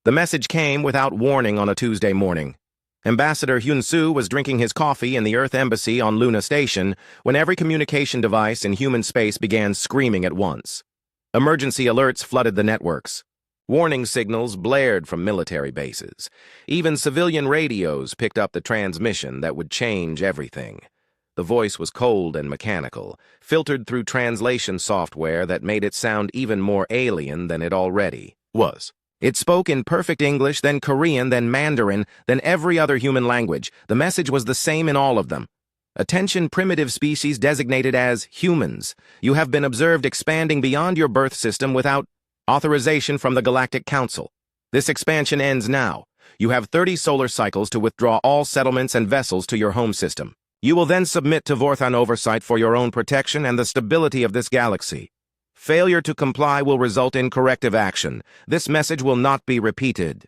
The message came without warning on a Tuesday morning. Ambassador Hyun-soo was drinking his coffee in the Earth Embassy on Luna Station when every communication device in human space began screaming at once. Emergency alerts flooded the networks. Warning signals blared from military bases. Even civilian radios picked up the transmission that would change everything. The voice was cold and mechanical, filtered through translation software that made it sound even more alien than it already was. It spoke in perfect English, then Korean, then Mandarin, then every other human language. The message was the same in all of them. Attention primitive species designated as humans. You have been observed expanding beyond your birth system without authorization from the Galactic Council. This expansion ends now. You have 30 solar cycles to withdraw all settlements and vessels to your home system. You will then submit to Vorthan oversight for your own protection and the stability of this galaxy. Failure to comply will result in corrective action. This message will not be repeated.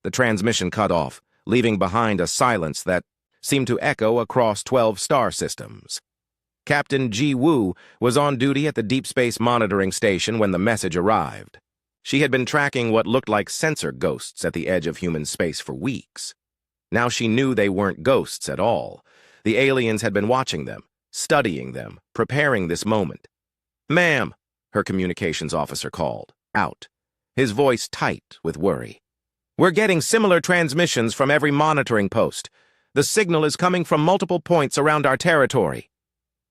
The transmission cut off, leaving behind a silence that seemed to echo across 12 star systems. Captain Ji Woo was on duty at the Deep Space Monitoring Station when the message arrived. She had been tracking what looked like sensor ghosts at the edge of human space for weeks. Now she knew they weren't ghosts at all. The aliens had been watching them, studying them, preparing this moment. "Ma'am," her communications officer called, out, his voice tight with worry. "We're getting similar transmissions from every monitoring post. The signal is coming from multiple points around our territory."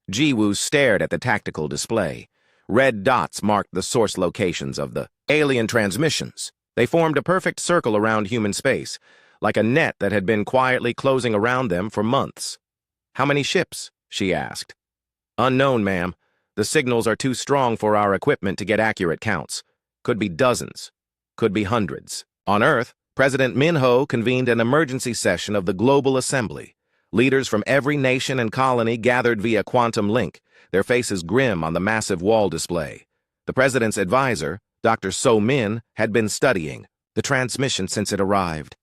Ji-woo stared at the tactical display. Red dots marked the source locations of the alien transmissions. They formed a perfect circle around human space, like a net that had been quietly closing around them for months. "How many ships?" she asked. "Unknown, ma'am. The signals are too strong for our equipment to get accurate counts. Could be dozens. Could be hundreds." On Earth, President Min-ho convened an emergency session of the Global Assembly. Leaders from every nation and colony gathered via quantum link, their faces grim on the massive wall display. The president's advisor, Dr. So-min, had been studying the transmission since it arrived.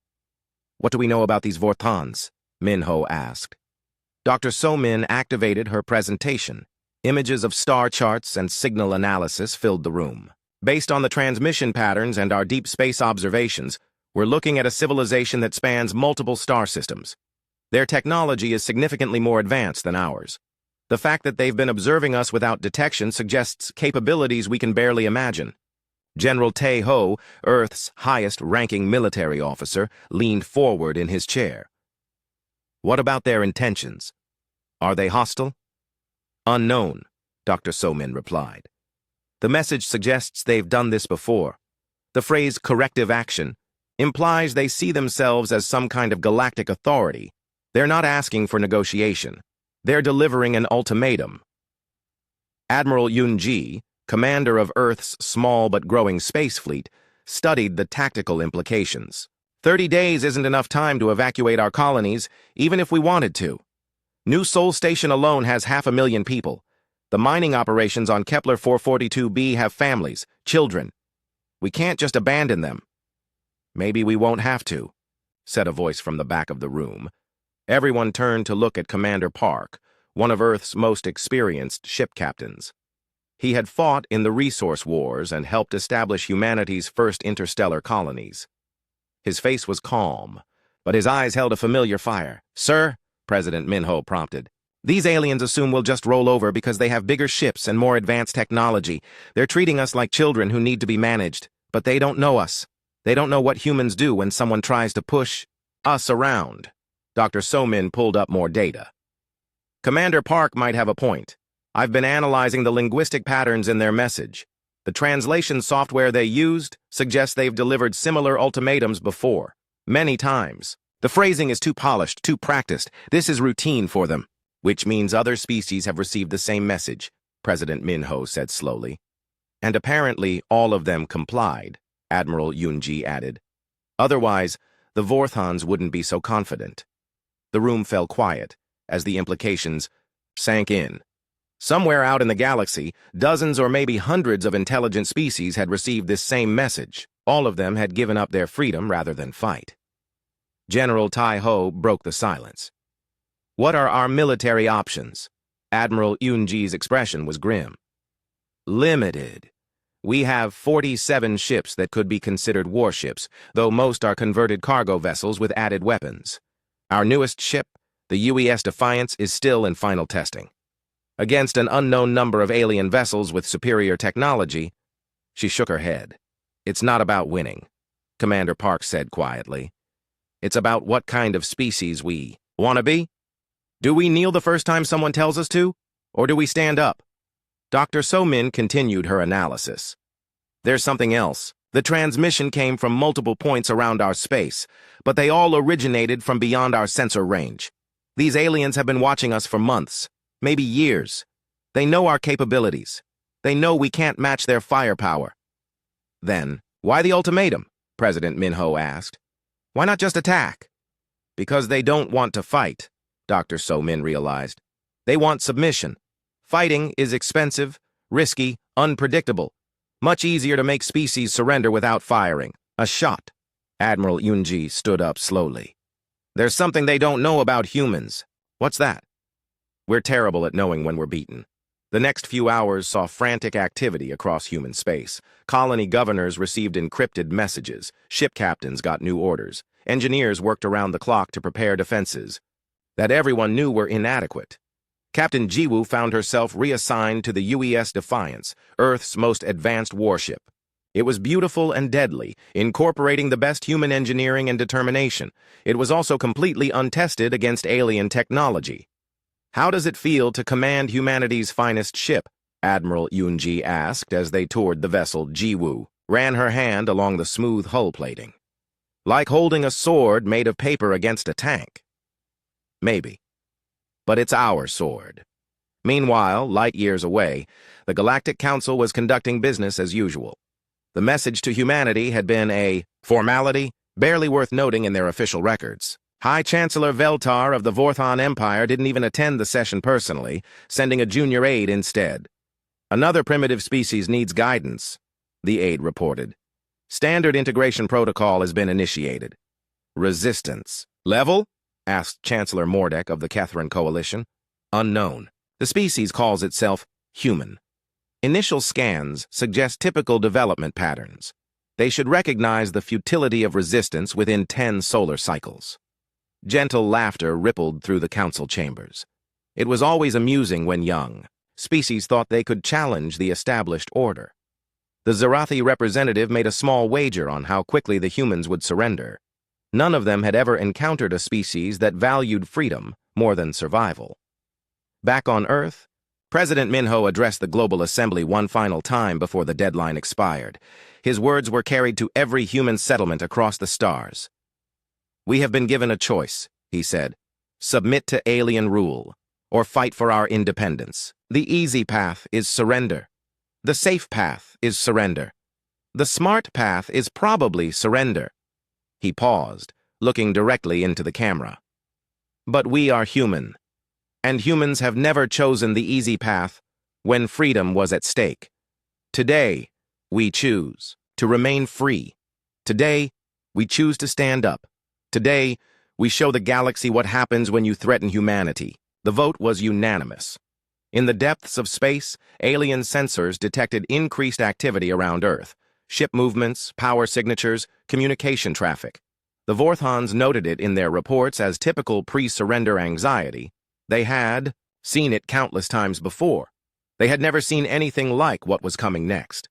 "What do we know about these Vorthans?" Min-ho asked. Dr. So-min activated her presentation. Images of star charts and signal analysis filled the room. "Based on the transmission patterns and our deep space observations, we're looking at a civilization that spans multiple star systems. Their technology is significantly more advanced than ours. The fact that they've been observing us without detection suggests capabilities we can barely imagine." General Tae-ho, Earth's highest-ranking military officer, leaned forward in his chair. "What about their intentions? Are they hostile?" "Unknown," Dr. So-min replied. "The message suggests they've done this before. The phrase corrective action implies they see themselves as some kind of galactic authority. They're not asking for negotiation. They're delivering an ultimatum." Admiral Yoon-ji, commander of Earth's small but growing space fleet, studied the tactical implications. 30 days isn't enough time to evacuate our colonies, even if we wanted to. New Sol Station alone has 500,000 people. The mining operations on Kepler 442b have families, children. We can't just abandon them. "Maybe we won't have to," said a voice from the back of the room. Everyone turned to look at Commander Park, one of Earth's most experienced ship captains. He had fought in the resource wars and helped establish humanity's first interstellar colonies. His face was calm, but his eyes held a familiar fire. "Sir," President Min-ho prompted, "these aliens assume we'll just roll over because they have bigger ships and more advanced technology. They're treating us like children who need to be managed, but they don't know us. They don't know what humans do when someone tries to push us around." Dr. So-min pulled up more data. "Commander Park might have a point. I've been analyzing the linguistic patterns in their message. The translation software they used suggests they've delivered similar ultimatums before, many times. The phrasing is too polished, too practiced. This is routine for them, which means other species have received the same message," President Min-ho said slowly. "And apparently all of them complied," Admiral Yoon-ji added. "Otherwise, the Vorthans wouldn't be so confident." The room fell quiet as the implications sank in. Somewhere out in the galaxy, dozens or maybe hundreds of intelligent species had received this same message. All of them had given up their freedom rather than fight. General Tai-ho broke the silence. "What are our military options?" Admiral Yoon-ji's expression was grim. "Limited. We have 47 ships that could be considered warships, though most are converted cargo vessels with added weapons. Our newest ship, the UES Defiance, is still in final testing. Against an unknown number of alien vessels with superior technology, she shook her head. It's not about winning, Commander Park said quietly. It's about what kind of species we want to be. Do we kneel the first time someone tells us to, or do we stand up? Dr. So-min continued her analysis. There's something else. The transmission came from multiple points around our space, but they all originated from beyond our sensor range. These aliens have been watching us for months, maybe years. They know our capabilities. They know we can't match their firepower. Then, why the ultimatum? President Minho asked. Why not just attack? Because they don't want to fight, Dr. So-min realized. They want submission. Fighting is expensive, risky, unpredictable. Much easier to make species surrender without firing a shot. Admiral Yunji stood up slowly. There's something they don't know about humans. What's that? We're terrible at knowing when we're beaten. The next few hours saw frantic activity across human space. Colony governors received encrypted messages. Ship captains got new orders. Engineers worked around the clock to prepare defenses that everyone knew were inadequate. Captain Jiwoo found herself reassigned to the UES Defiance, Earth's most advanced warship. It was beautiful and deadly, incorporating the best human engineering and determination. It was also completely untested against alien technology. How does it feel to command humanity's finest ship? Admiral Yunji asked as they toured the vessel. Jiwoo ran her hand along the smooth hull plating. Like holding a sword made of paper against a tank. Maybe. But it's our sword. Meanwhile, light years away, the Galactic Council was conducting business as usual. The message to humanity had been a formality, barely worth noting in their official records. High Chancellor Veltar of the Vorthon Empire didn't even attend the session personally, sending a junior aide instead. Another primitive species needs guidance, the aide reported. Standard integration protocol has been initiated. Resistance. Level? Asked Chancellor Mordek of the Kethran Coalition. Unknown. The species calls itself human. Initial scans suggest typical development patterns. They should recognize the futility of resistance within 10 solar cycles. Gentle laughter rippled through the council chambers. It was always amusing when young. Species thought they could challenge the established order. The Zarathi representative made a small wager on how quickly the humans would surrender. None of them had ever encountered a species that valued freedom more than survival. Back on Earth, President Minho addressed the Global Assembly one final time before the deadline expired. His words were carried to every human settlement across the stars. We have been given a choice, he said. Submit to alien rule, or fight for our independence. The easy path is surrender. The safe path is surrender. The smart path is probably surrender. He paused, looking directly into the camera. But we are human, and humans have never chosen the easy path when freedom was at stake. Today, we choose to remain free. Today, we choose to stand up. Today, we show the galaxy what happens when you threaten humanity. The vote was unanimous. In the depths of space, alien sensors detected increased activity around Earth. Ship movements, power signatures, communication traffic. The Vorthons noted it in their reports as typical pre-surrender anxiety. They had seen it countless times before. They had never seen anything like what was coming next.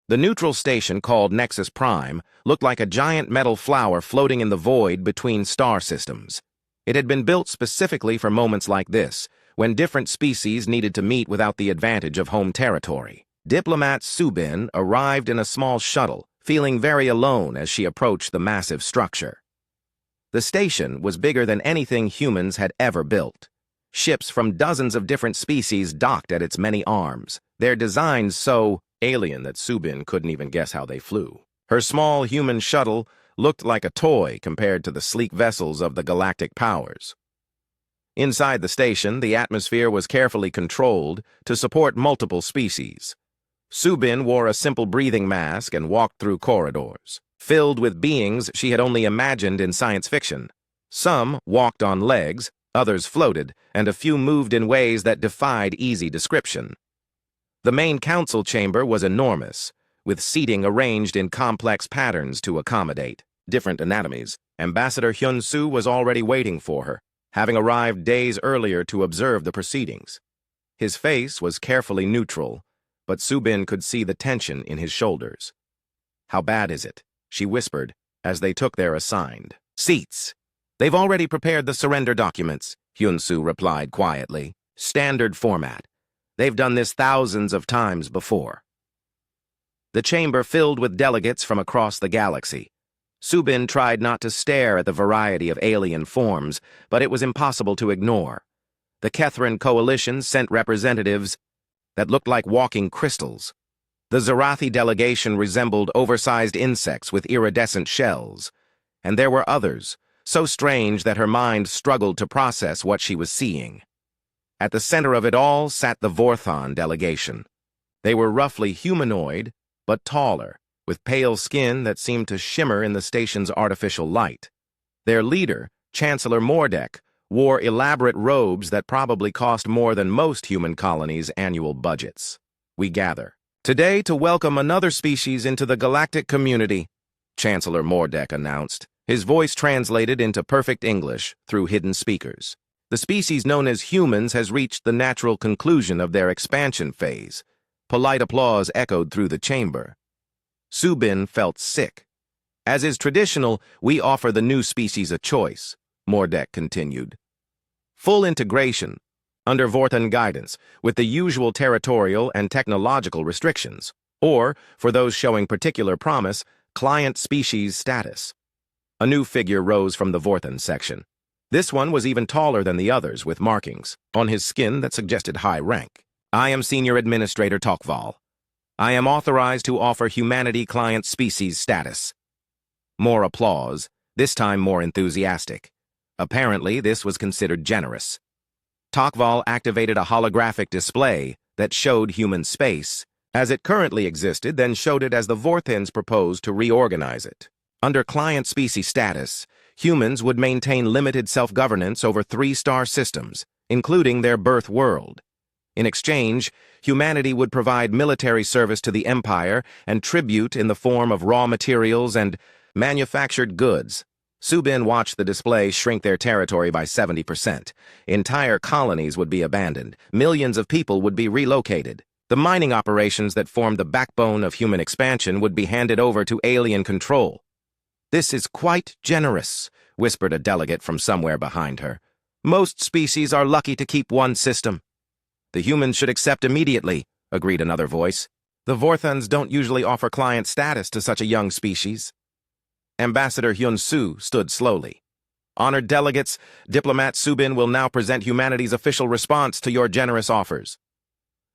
The neutral station, called Nexus Prime, looked like a giant metal flower floating in the void between star systems. It had been built specifically for moments like this, when different species needed to meet without the advantage of home territory. Diplomat Subin arrived in a small shuttle, feeling very alone as she approached the massive structure. The station was bigger than anything humans had ever built. Ships from dozens of different species docked at its many arms, their designs so alien that Subin couldn't even guess how they flew. Her small human shuttle looked like a toy compared to the sleek vessels of the galactic powers. Inside the station, the atmosphere was carefully controlled to support multiple species. Subin wore a simple breathing mask and walked through corridors, filled with beings she had only imagined in science fiction. Some walked on legs, others floated, and a few moved in ways that defied easy description. The main council chamber was enormous, with seating arranged in complex patterns to accommodate different anatomies. Ambassador Hyun-soo was already waiting for her, having arrived days earlier to observe the proceedings. His face was carefully neutral, but Subin could see the tension in his shoulders. "How bad is it?" she whispered as they took their assigned seats. "They've already prepared the surrender documents," Hyun-soo replied quietly. "Standard format. They've done this thousands of times before." The chamber filled with delegates from across the galaxy. Subin tried not to stare at the variety of alien forms, but it was impossible to ignore. The Kethran coalition sent representatives that looked like walking crystals. The Zarathi delegation resembled oversized insects with iridescent shells, and there were others, so strange that her mind struggled to process what she was seeing. At the center of it all sat the Vorthon delegation. They were roughly humanoid, but taller, with pale skin that seemed to shimmer in the station's artificial light. Their leader, Chancellor Mordek, wore elaborate robes that probably cost more than most human colonies' annual budgets. "We gather today to welcome another species into the galactic community," Chancellor Mordek announced, his voice translated into perfect English through hidden speakers. "The species known as humans has reached the natural conclusion of their expansion phase." Polite applause echoed through the chamber. Subin felt sick. "As is traditional, we offer the new species a choice," Mordek continued. "Full integration, under Vorthon guidance, with the usual territorial and technological restrictions, or, for those showing particular promise, client species status." A new figure rose from the Vorthon section. This one was even taller than the others, with markings on his skin that suggested high rank. "I am Senior Administrator Tokval. I am authorized to offer humanity client species status." More applause, this time more enthusiastic. Apparently, this was considered generous. Tokval activated a holographic display that showed human space, as it currently existed, then showed it as the Vorthons proposed to reorganize it. Under client species status, humans would maintain limited self-governance over 3-star systems, including their birth world. In exchange, humanity would provide military service to the Empire and tribute in the form of raw materials and manufactured goods. Subin watched the display shrink their territory by 70%. Entire colonies would be abandoned. Millions of people would be relocated. The mining operations that formed the backbone of human expansion would be handed over to alien control. "This is quite generous," whispered a delegate from somewhere behind her. "Most species are lucky to keep one system." "The humans should accept immediately," agreed another voice. "The Vorthons don't usually offer client status to such a young species." Ambassador Hyun-soo stood slowly. "Honored delegates, Diplomat Subin will now present humanity's official response to your generous offers."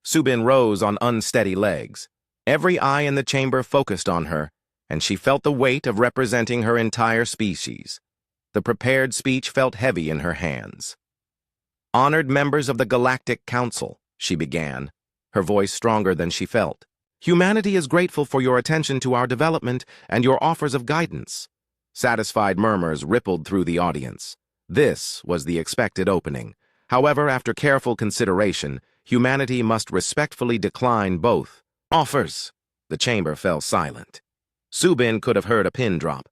Subin rose on unsteady legs. Every eye in the chamber focused on her, and she felt the weight of representing her entire species. The prepared speech felt heavy in her hands. "Honored members of the Galactic Council," she began, her voice stronger than she felt. "Humanity is grateful for your attention to our development and your offers of guidance." Satisfied murmurs rippled through the audience. This was the expected opening. However, after careful consideration, humanity must respectfully decline both offers. The chamber fell silent. Subin could have heard a pin drop.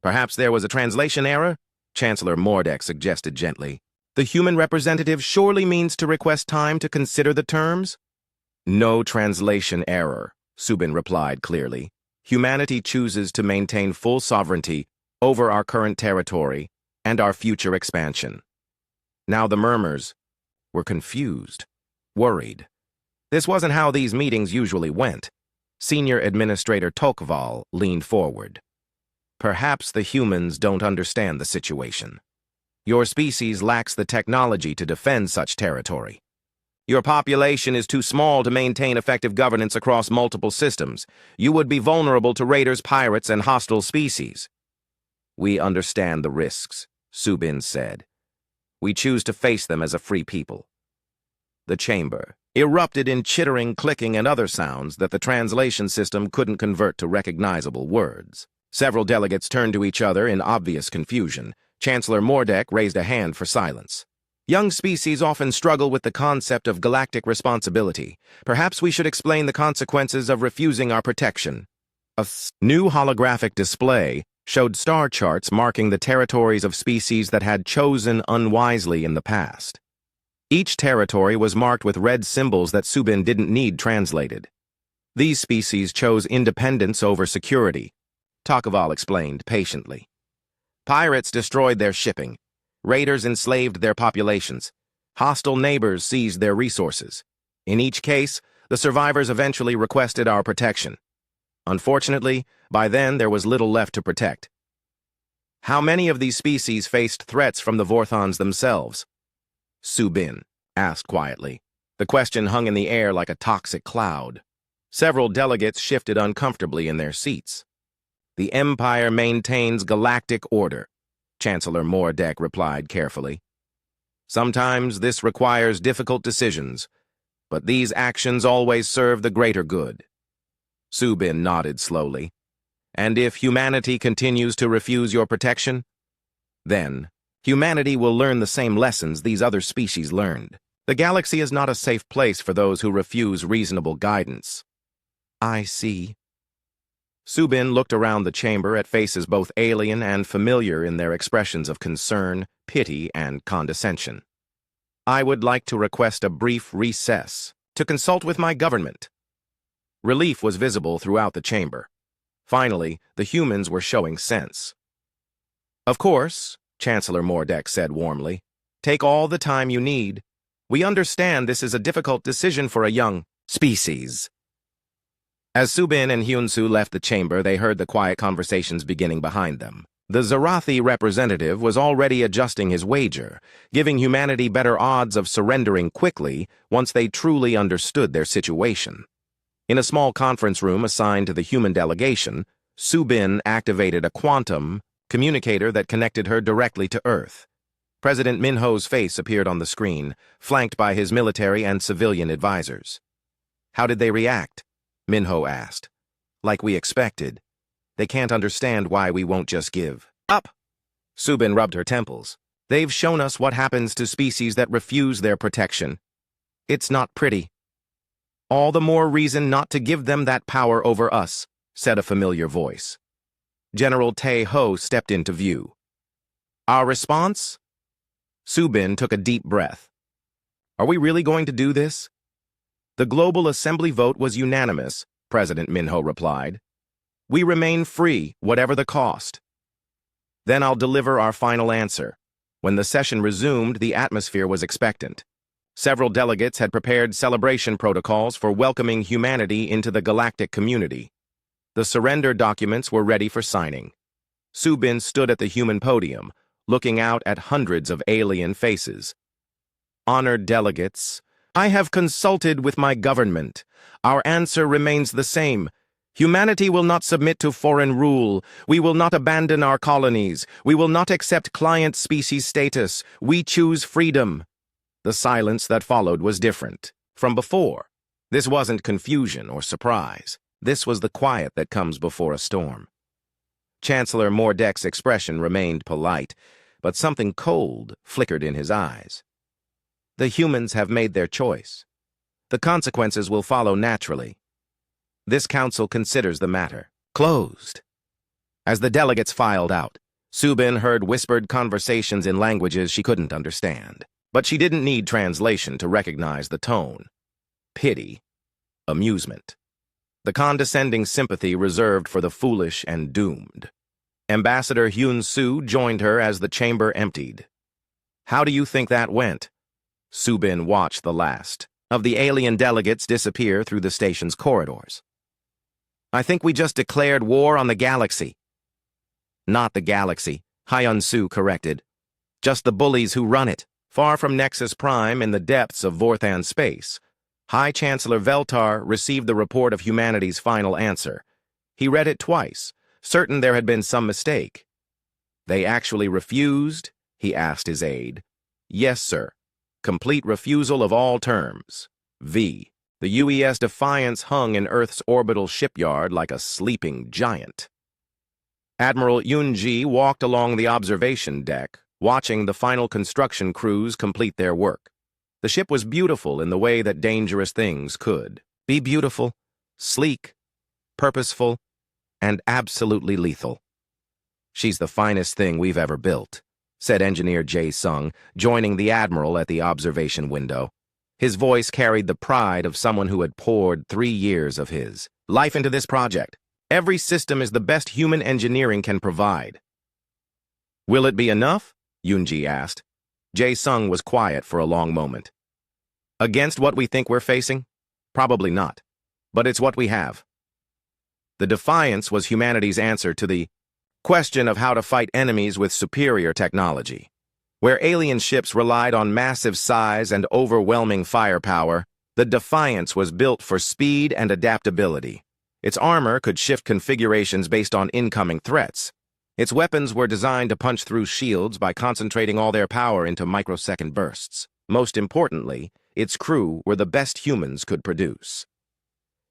"Perhaps there was a translation error?" Chancellor Mordek suggested gently. "The human representative surely means to request time to consider the terms?" "No translation error," Subin replied clearly. "Humanity chooses to maintain full sovereignty over our current territory and our future expansion." Now the murmurs were confused, worried. This wasn't how these meetings usually went. Senior Administrator Tokval leaned forward. "Perhaps the humans don't understand the situation. Your species lacks the technology to defend such territory. Your population is too small to maintain effective governance across multiple systems. You would be vulnerable to raiders, pirates, and hostile species." "We understand the risks," Subin said. "We choose to face them as a free people." The chamber erupted in chittering, clicking, and other sounds that the translation system couldn't convert to recognizable words. Several delegates turned to each other in obvious confusion. Chancellor Mordek raised a hand for silence. Young species often struggle with the concept of galactic responsibility. Perhaps we should explain the consequences of refusing our protection. A new holographic display showed star charts marking the territories of species that had chosen unwisely in the past. Each territory was marked with red symbols that Subin didn't need translated. These species chose independence over security, Takaval explained patiently. Pirates destroyed their shipping. Raiders enslaved their populations. Hostile neighbors seized their resources. In each case, the survivors eventually requested our protection. Unfortunately, by then there was little left to protect. How many of these species faced threats from the Vorthons themselves? Subin asked quietly. The question hung in the air like a toxic cloud. Several delegates shifted uncomfortably in their seats. The Empire maintains galactic order, Chancellor Mordek replied carefully. Sometimes this requires difficult decisions, but these actions always serve the greater good. Subin nodded slowly. And if humanity continues to refuse your protection, then humanity will learn the same lessons these other species learned. The galaxy is not a safe place for those who refuse reasonable guidance. I see. Subin looked around the chamber at faces both alien and familiar in their expressions of concern, pity, and condescension. I would like to request a brief recess to consult with my government. Relief was visible throughout the chamber. Finally, the humans were showing sense. Of course, Chancellor Mordek said warmly. Take all the time you need. We understand this is a difficult decision for a young species. As Subin and Hyunsu left the chamber, they heard the quiet conversations beginning behind them. The Zarathi representative was already adjusting his wager, giving humanity better odds of surrendering quickly once they truly understood their situation. In a small conference room assigned to the human delegation, Subin activated a quantum communicator that connected her directly to Earth. President Minho's face appeared on the screen, flanked by his military and civilian advisors. How did they react? Minho asked. Like we expected. They can't understand why we won't just give up. Subin rubbed her temples. They've shown us what happens to species that refuse their protection. It's not pretty. All the more reason not to give them that power over us, said a familiar voice. General Tae Ho stepped into view. Our response? Subin took a deep breath. Are we really going to do this? The Global Assembly vote was unanimous, President Minho replied. We remain free, whatever the cost. Then I'll deliver our final answer. When the session resumed, the atmosphere was expectant. Several delegates had prepared celebration protocols for welcoming humanity into the galactic community. The surrender documents were ready for signing. Subin stood at the human podium, looking out at hundreds of alien faces. Honored delegates, I have consulted with my government. Our answer remains the same. Humanity will not submit to foreign rule. We will not abandon our colonies. We will not accept client species status. We choose freedom. The silence that followed was different from before. This wasn't confusion or surprise. This was the quiet that comes before a storm. Chancellor Mordek's expression remained polite, but something cold flickered in his eyes. The humans have made their choice. The consequences will follow naturally. This council considers the matter closed. As the delegates filed out, Subin heard whispered conversations in languages she couldn't understand. But she didn't need translation to recognize the tone. Pity. Amusement. The condescending sympathy reserved for the foolish and doomed. Ambassador Hyun-Soo joined her as the chamber emptied. How do you think that went? Subin watched the last of the alien delegates disappear through the station's corridors. I think we just declared war on the galaxy. Not the galaxy, Hyun-Soo corrected. Just the bullies who run it. Far from Nexus Prime in the depths of Vorthan space, High Chancellor Veltar received the report of humanity's final answer. He read it twice, certain there had been some mistake. They actually refused? He asked his aide. Yes, sir. Complete refusal of all terms. V. The UES Defiance hung in Earth's orbital shipyard like a sleeping giant. Admiral Yunji walked along the observation deck, watching the final construction crews complete their work. The ship was beautiful in the way that dangerous things could be beautiful, sleek, purposeful, and absolutely lethal. "She's the finest thing we've ever built," said Engineer Jae Sung, joining the Admiral at the observation window. His voice carried the pride of someone who had poured 3 years of his life into this project. "Every system is the best human engineering can provide." "Will it be enough?" Yoonji asked. Jae Sung was quiet for a long moment. "Against what we think we're facing? Probably not. But it's what we have." The Defiance was humanity's answer to the question of how to fight enemies with superior technology. Where alien ships relied on massive size and overwhelming firepower, the Defiance was built for speed and adaptability. Its armor could shift configurations based on incoming threats. Its weapons were designed to punch through shields by concentrating all their power into microsecond bursts. Most importantly, its crew were the best humans could produce.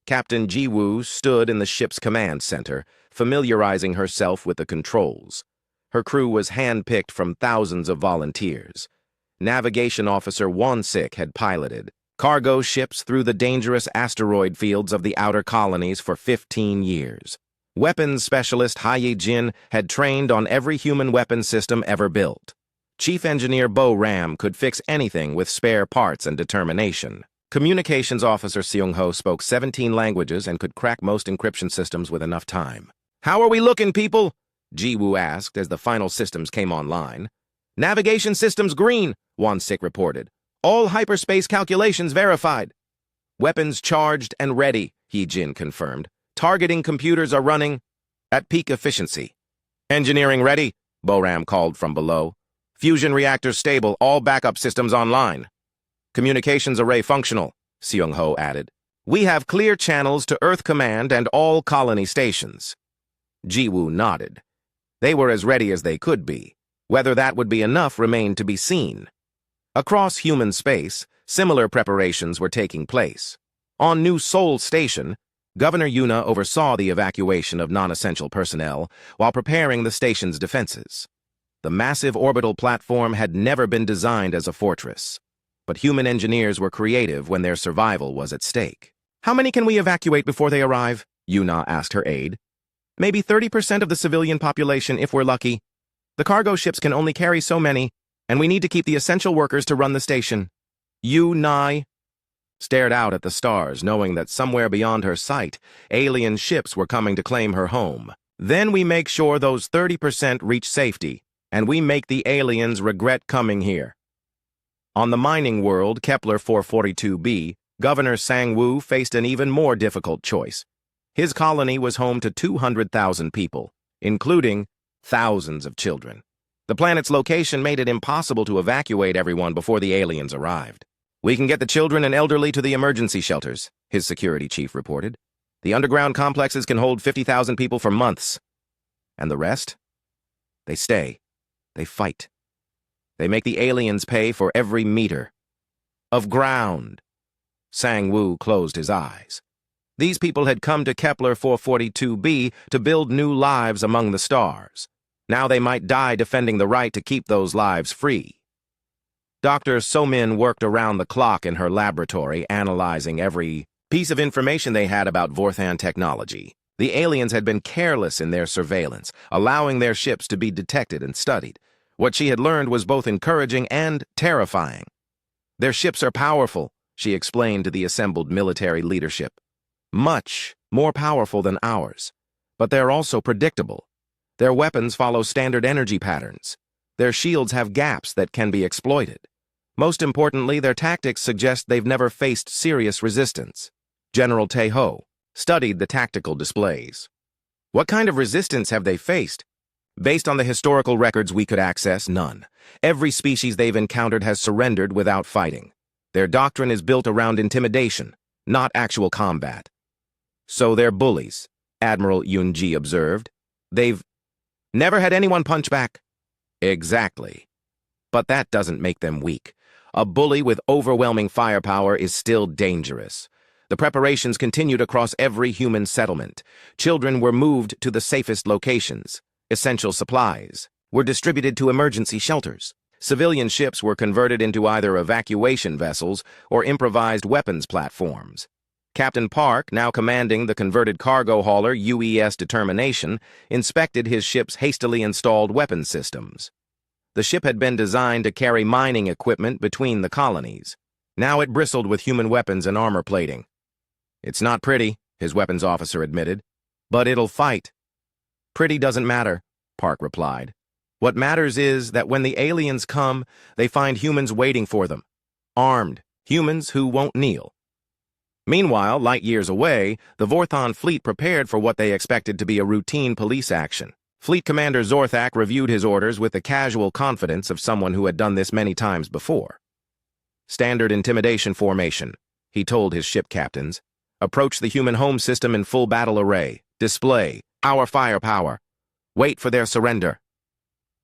Captain Ji-woo stood in the ship's command center, familiarizing herself with the controls. Her crew was hand-picked from thousands of volunteers. Navigation Officer Won-sik had piloted cargo ships through the dangerous asteroid fields of the outer colonies for 15 years. Weapons specialist Ha Yi-jin had trained on every human weapon system ever built. Chief Engineer Bo Ram could fix anything with spare parts and determination. Communications Officer Seung-ho spoke 17 languages and could crack most encryption systems with enough time. "How are we looking, people?" Ji-woo asked as the final systems came online. "Navigation systems green," Won-sik reported. "All hyperspace calculations verified." "Weapons charged and ready," Hee-jin confirmed. "Targeting computers are running at peak efficiency." "Engineering ready," Bo-ram called from below. "Fusion reactors stable, all backup systems online." "Communications array functional," Seung-ho added. "We have clear channels to Earth Command and all colony stations." Ji-woo nodded. They were as ready as they could be. Whether that would be enough remained to be seen. Across human space, similar preparations were taking place. On New Seoul Station, Governor Yuna oversaw the evacuation of non-essential personnel while preparing the station's defenses. The massive orbital platform had never been designed as a fortress, but human engineers were creative when their survival was at stake. "How many can we evacuate before they arrive?" Yuna asked her aide. "Maybe 30% of the civilian population if we're lucky. The cargo ships can only carry so many, and we need to keep the essential workers to run the station." Yu-nai stared out at the stars, knowing that somewhere beyond her sight, alien ships were coming to claim her home. "Then we make sure those 30% reach safety, and we make the aliens regret coming here." On the mining world, Kepler 442b, Governor Sang-woo faced an even more difficult choice. His colony was home to 200,000 people, including thousands of children. The planet's location made it impossible to evacuate everyone before the aliens arrived. "We can get the children and elderly to the emergency shelters," his security chief reported. "The underground complexes can hold 50,000 people for months. And the rest? They stay. They fight. They make the aliens pay for every meter of ground." Sang-woo closed his eyes. These people had come to Kepler 442b to build new lives among the stars. Now they might die defending the right to keep those lives free. Dr. So-min worked around the clock in her laboratory, analyzing every piece of information they had about Vorthan technology. The aliens had been careless in their surveillance, allowing their ships to be detected and studied. What she had learned was both encouraging and terrifying. "Their ships are powerful," she explained to the assembled military leadership. "Much more powerful than ours. But they're also predictable. Their weapons follow standard energy patterns. Their shields have gaps that can be exploited. Most importantly, their tactics suggest they've never faced serious resistance." General Tae-ho studied the tactical displays. "What kind of resistance have they faced?" "Based on the historical records we could access, none. Every species they've encountered has surrendered without fighting. Their doctrine is built around intimidation, not actual combat." "So they're bullies," Admiral Yoon-ji observed. "They've never had anyone punch back." "Exactly. But that doesn't make them weak. A bully with overwhelming firepower is still dangerous." The preparations continued across every human settlement. Children were moved to the safest locations. Essential supplies, were distributed to emergency shelters. Civilian ships were converted into either evacuation vessels or improvised weapons platforms. Captain Park, now commanding the converted cargo hauler UES Determination, inspected his ship's hastily installed weapon systems. The ship had been designed to carry mining equipment between the colonies. Now it bristled with human weapons and armor plating. "It's not pretty," his weapons officer admitted, "but it'll fight." "Pretty doesn't matter," Park replied. "What matters is that when the aliens come, they find humans waiting for them. Armed, humans who won't kneel." Meanwhile, light years away, the Vorthon fleet prepared for what they expected to be a routine police action. Fleet Commander Zorthak reviewed his orders with the casual confidence of someone who had done this many times before. "Standard intimidation formation," he told his ship captains. "Approach the human home system in full battle array. Display our firepower. Wait for their surrender."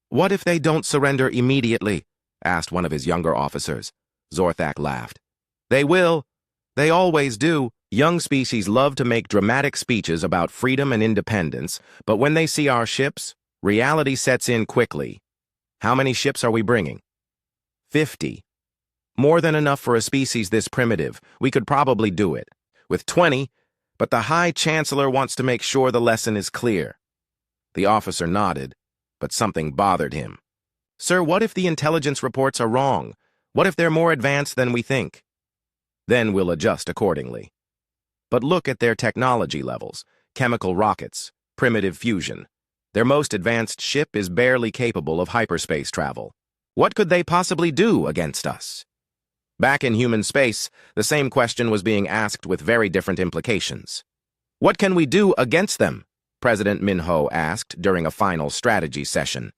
"What if they don't surrender immediately?" asked one of his younger officers. Zorthak laughed. "They will. They always do. Young species love to make dramatic speeches about freedom and independence, but when they see our ships, reality sets in quickly. How many ships are we bringing?" 50. "More than enough for a species this primitive. We could probably do it. With 20, but the High Chancellor wants to make sure the lesson is clear." The officer nodded, but something bothered him. "Sir, what if the intelligence reports are wrong? What if they're more advanced than we think?" "Then we'll adjust accordingly. But look at their technology levels. Chemical rockets, primitive fusion. Their most advanced ship is barely capable of hyperspace travel. What could they possibly do against us?" Back in human space, the same question was being asked with very different implications. "What can we do against them?" President Minho asked during a final strategy session.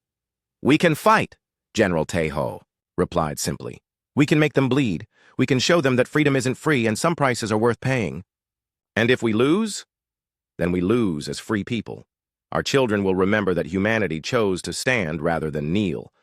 "We can fight," General Tejo replied simply. "We can make them bleed. We can show them that freedom isn't free and some prices are worth paying. And if we lose, then we lose as free people. Our children will remember that humanity chose to stand rather than kneel."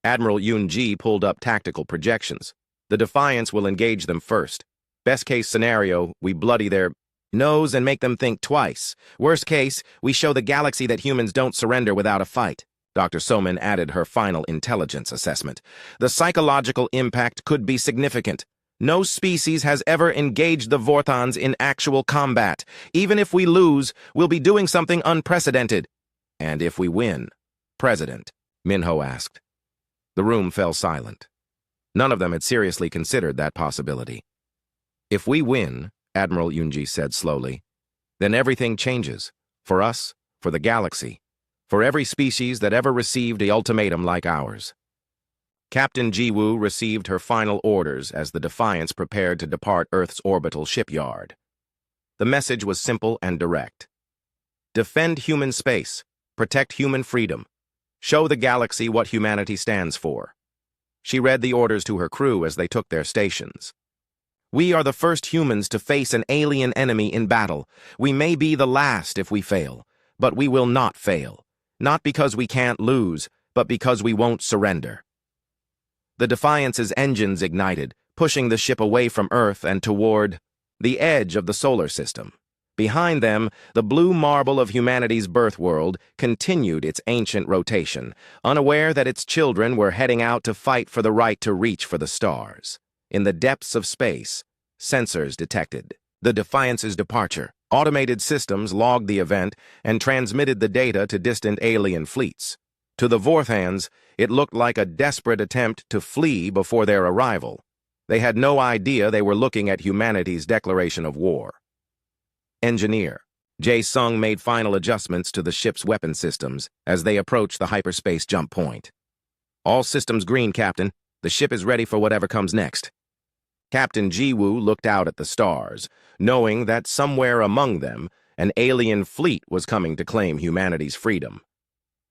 Admiral Yun-ji pulled up tactical projections. "The Defiance will engage them first. Best case scenario, we bloody their nose and make them think twice. Worst case, we show the galaxy that humans don't surrender without a fight." Dr. Soman added her final intelligence assessment. "The psychological impact could be significant. No species has ever engaged the Vorthons in actual combat. Even if we lose, we'll be doing something unprecedented." "And if we win, President?" Minho asked. The room fell silent. None of them had seriously considered that possibility. "If we win," Admiral Yunji said slowly, "then everything changes. For us, for the galaxy, for every species that ever received an ultimatum like ours." Captain Jiwoo received her final orders as the Defiance prepared to depart Earth's orbital shipyard. The message was simple and direct. Defend human space, protect human freedom, show the galaxy what humanity stands for. She read the orders to her crew as they took their stations. "We are the first humans to face an alien enemy in battle. We may be the last if we fail, but we will not fail. Not because we can't lose, but because we won't surrender." The Defiance's engines ignited, pushing the ship away from Earth and toward the edge of the solar system. Behind them, the blue marble of humanity's birth world continued its ancient rotation, unaware that its children were heading out to fight for the right to reach for the stars. In the depths of space, sensors detected the Defiance's departure. Automated systems logged the event and transmitted the data to distant alien fleets. To the Vorthans, it looked like a desperate attempt to flee before their arrival. They had no idea they were looking at humanity's declaration of war. Engineer Jae Sung made final adjustments to the ship's weapon systems as they approached the hyperspace jump point. "All systems green, Captain. The ship is ready for whatever comes next." Captain Jiwoo looked out at the stars, knowing that somewhere among them, an alien fleet was coming to claim humanity's freedom.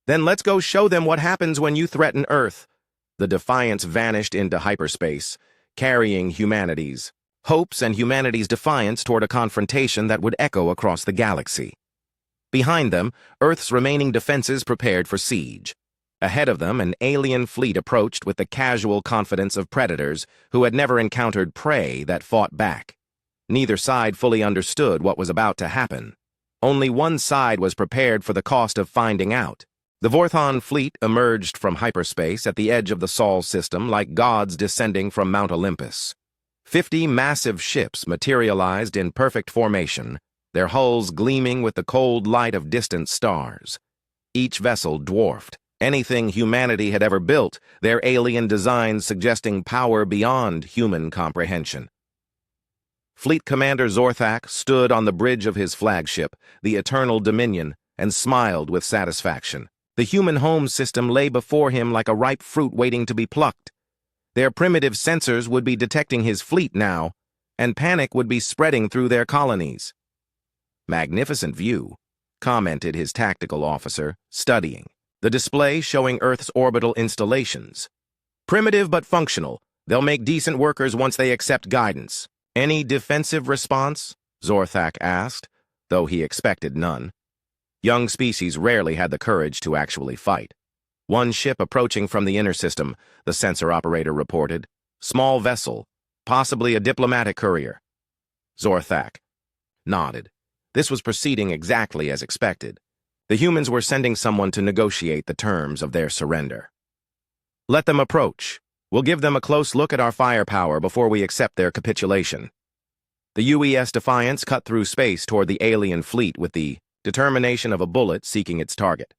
"Then let's go show them what happens when you threaten Earth." The Defiance vanished into hyperspace, carrying humanity's hopes and humanity's defiance toward a confrontation that would echo across the galaxy. Behind them, Earth's remaining defenses prepared for siege. Ahead of them, an alien fleet approached with the casual confidence of predators who had never encountered prey that fought back. Neither side fully understood what was about to happen. Only one side was prepared for the cost of finding out. The Vorthon fleet emerged from hyperspace at the edge of the Sol system like gods descending from Mount Olympus. 50 massive ships materialized in perfect formation, their hulls gleaming with the cold light of distant stars. Each vessel dwarfed anything humanity had ever built, their alien designs suggesting power beyond human comprehension. Fleet Commander Zorthak stood on the bridge of his flagship, the Eternal Dominion, and smiled with satisfaction. The human home system lay before him like a ripe fruit waiting to be plucked. Their primitive sensors would be detecting his fleet now, and panic would be spreading through their colonies. "Magnificent view," commented his tactical officer, studying the display showing Earth's orbital installations. "Primitive but functional. They'll make decent workers once they accept guidance." "Any defensive response?" Zorthak asked, though he expected none. Young species rarely had the courage to actually fight. "One ship approaching from the inner system," the sensor operator reported. "Small vessel, possibly a diplomatic courier." Zorthak nodded. This was proceeding exactly as expected. The humans were sending someone to negotiate the terms of their surrender. "Let them approach. We'll give them a close look at our firepower before we accept their capitulation." The UES Defiance cut through space toward the alien fleet with the determination of a bullet seeking its target.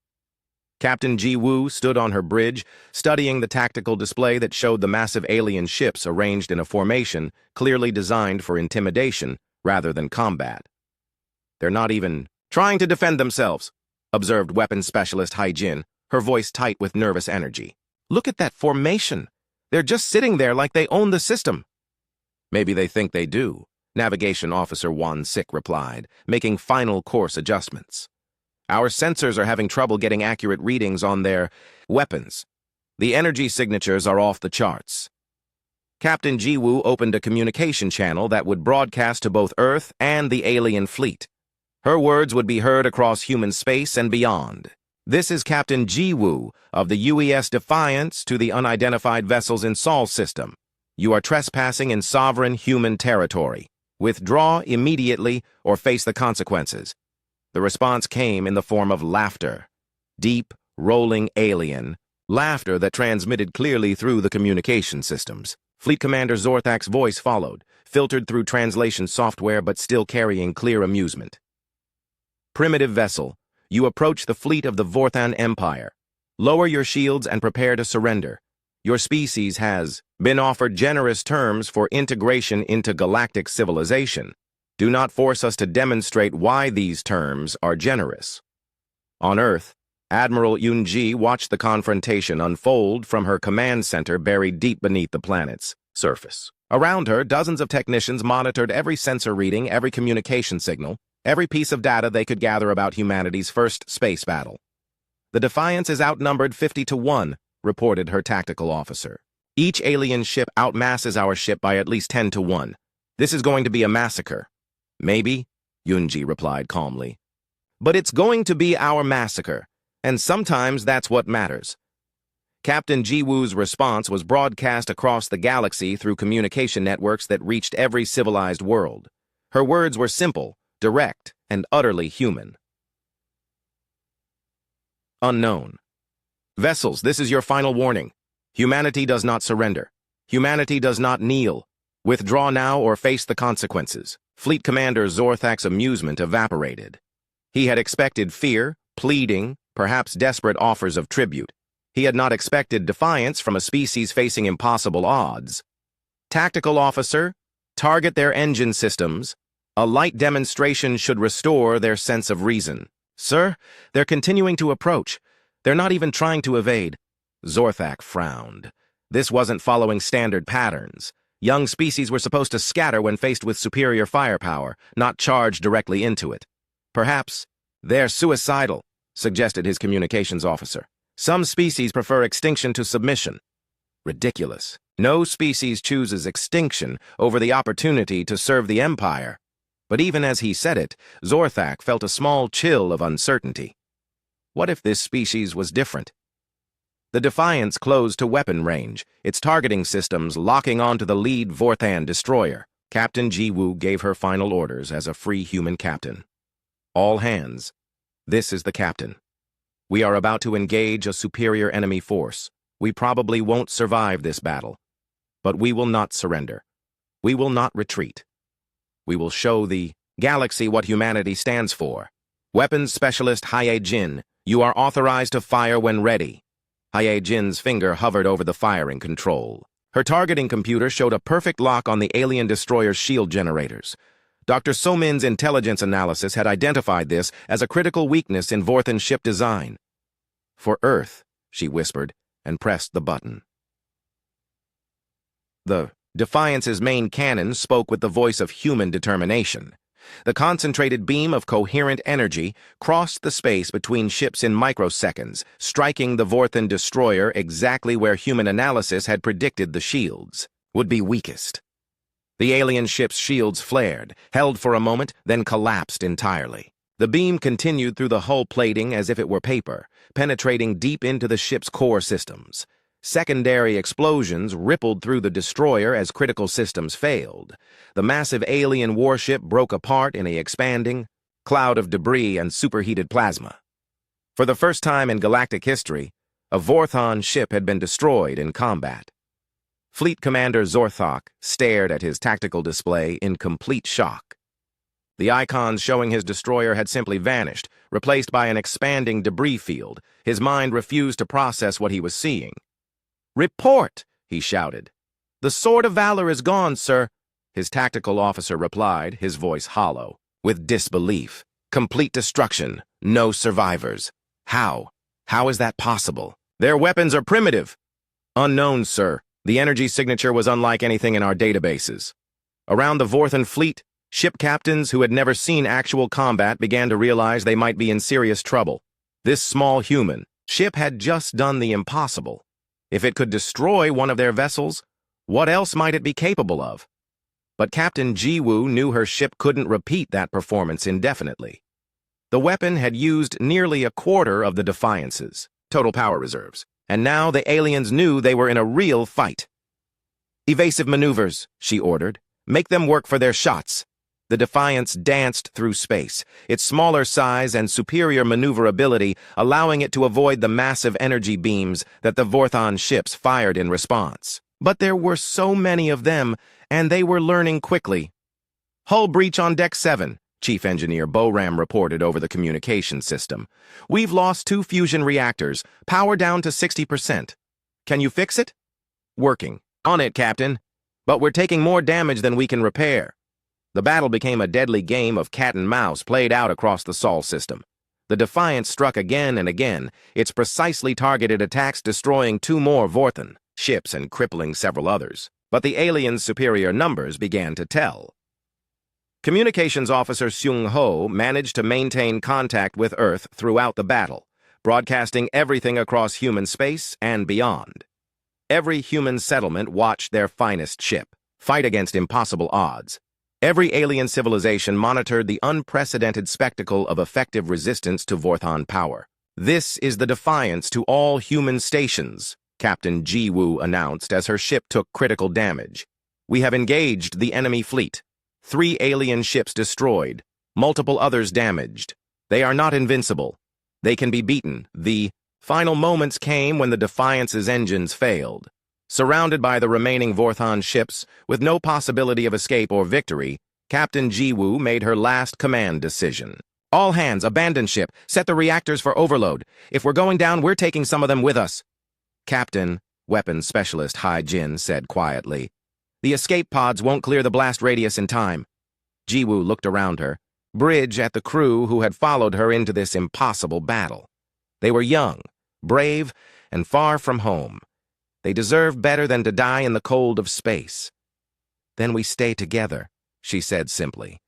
Captain Ji Woo stood on her bridge, studying the tactical display that showed the massive alien ships arranged in a formation clearly designed for intimidation rather than combat. "They're not even trying to defend themselves," observed weapons specialist Hai Jin, her voice tight with nervous energy. "Look at that formation. They're just sitting there like they own the system." "Maybe they think they do," Navigation Officer Wan Sik replied, making final course adjustments. "Our sensors are having trouble getting accurate readings on their weapons. The energy signatures are off the charts." Captain Jiwoo opened a communication channel that would broadcast to both Earth and the alien fleet. Her words would be heard across human space and beyond. "This is Captain Jiwoo of the UES Defiance to the unidentified vessels in Sol system. You are trespassing in sovereign human territory. Withdraw immediately or face the consequences." The response came in the form of laughter. Deep, rolling alien laughter that transmitted clearly through the communication systems. Fleet Commander Zorthak's voice followed, filtered through translation software but still carrying clear amusement. "Primitive vessel, you approach the fleet of the Vorthan Empire. Lower your shields and prepare to surrender. Your species has been offered generous terms for integration into galactic civilization. Do not force us to demonstrate why these terms are generous." On Earth, Admiral Yunji watched the confrontation unfold from her command center buried deep beneath the planet's surface. Around her, dozens of technicians monitored every sensor reading, every communication signal, every piece of data they could gather about humanity's first space battle. "The Defiance is outnumbered 50-1, reported her tactical officer. "Each alien ship outmasses our ship by at least 10-1. This is going to be a massacre." "Maybe," Yunji replied calmly. "But it's going to be our massacre, and sometimes that's what matters." Captain Jiwoo's response was broadcast across the galaxy through communication networks that reached every civilized world. Her words were simple, direct, and utterly human. Unknown. "Vessels, this is your final warning. Humanity does not surrender. Humanity does not kneel. Withdraw now or face the consequences." Fleet Commander Zorthak's amusement evaporated. He had expected fear, pleading, perhaps desperate offers of tribute. He had not expected defiance from a species facing impossible odds. "Tactical officer, target their engine systems. A light demonstration should restore their sense of reason." "Sir, they're continuing to approach. They're not even trying to evade." Zorthak frowned. This wasn't following standard patterns. Young species were supposed to scatter when faced with superior firepower, not charge directly into it. "Perhaps they're suicidal," suggested his communications officer. "Some species prefer extinction to submission." Ridiculous. No species chooses extinction over the opportunity to serve the Empire. But even as he said it, Zorthak felt a small chill of uncertainty. What if this species was different? The Defiance closed to weapon range, its targeting systems locking onto the lead Vorthan destroyer. Captain Jiwoo gave her final orders as a free human captain. "All hands. This is the captain." We are about to engage a superior enemy force. We probably won't survive this battle. But we will not surrender. We will not retreat. We will show the galaxy what humanity stands for. Weapons Specialist Haye Jin, you are authorized to fire when ready. Haye Jin's finger hovered over the firing control. Her targeting computer showed a perfect lock on the alien destroyer's shield generators. Dr. Somin's intelligence analysis had identified this as a critical weakness in Vorthan's ship design. For Earth, she whispered, and pressed the button. The Defiance's main cannon spoke with the voice of human determination. The concentrated beam of coherent energy crossed the space between ships in microseconds, striking the Vorthan destroyer exactly where human analysis had predicted the shields would be weakest. The alien ship's shields flared, held for a moment, then collapsed entirely. The beam continued through the hull plating as if it were paper, penetrating deep into the ship's core systems. Secondary explosions rippled through the destroyer as critical systems failed. The massive alien warship broke apart in an expanding cloud of debris and superheated plasma. For the first time in galactic history, a Vorthan ship had been destroyed in combat. Fleet Commander Zorthok stared at his tactical display in complete shock. The icons showing his destroyer had simply vanished, replaced by an expanding debris field. His mind refused to process what he was seeing. "Report!" he shouted. "The Sword of Valor is gone, sir," his tactical officer replied, his voice hollow, with disbelief. "Complete destruction, no survivors. How? How is that possible? Their weapons are primitive." "Unknown, sir. The energy signature was unlike anything in our databases." Around the Vorthan fleet, ship captains who had never seen actual combat began to realize they might be in serious trouble. This small human ship had just done the impossible. If it could destroy one of their vessels, what else might it be capable of? But Captain Jiwoo knew her ship couldn't repeat that performance indefinitely. The weapon had used nearly a quarter of the Defiance's total power reserves, and now the aliens knew they were in a real fight. "Evasive maneuvers," she ordered. "Make them work for their shots." The Defiance danced through space, its smaller size and superior maneuverability allowing it to avoid the massive energy beams that the Vorthan ships fired in response. But there were so many of them, and they were learning quickly. "Hull breach on Deck 7, Chief Engineer Boram reported over the communication system. "We've lost 2 fusion reactors, power down to 60%. Can you fix it?" "Working. On it, Captain. But we're taking more damage than we can repair." The battle became a deadly game of cat and mouse played out across the Sol system. The Defiance struck again and again, its precisely targeted attacks destroying 2 more Vorthan ships and crippling several others. But the aliens' superior numbers began to tell. Communications Officer Seung Ho managed to maintain contact with Earth throughout the battle, broadcasting everything across human space and beyond. Every human settlement watched their finest ship fight against impossible odds. Every alien civilization monitored the unprecedented spectacle of effective resistance to Vorthan power. "This is the defiance to all human stations," Captain Jiwoo announced as her ship took critical damage. "We have engaged the enemy fleet. 3 alien ships destroyed, multiple others damaged. They are not invincible. They can be beaten." The final moments came when the Defiance's engines failed. Surrounded by the remaining Vorthan ships, with no possibility of escape or victory, Captain Jiwoo made her last command decision. "All hands, abandon ship. Set the reactors for overload. If we're going down, we're taking some of them with us." "Captain," Weapons Specialist Haye Jin said quietly, "the escape pods won't clear the blast radius in time." Jiwoo looked around her, bridge at the crew who had followed her into this impossible battle. They were young, brave, and far from home. They deserved better than to die in the cold of space. "Then we stay together," she said simply.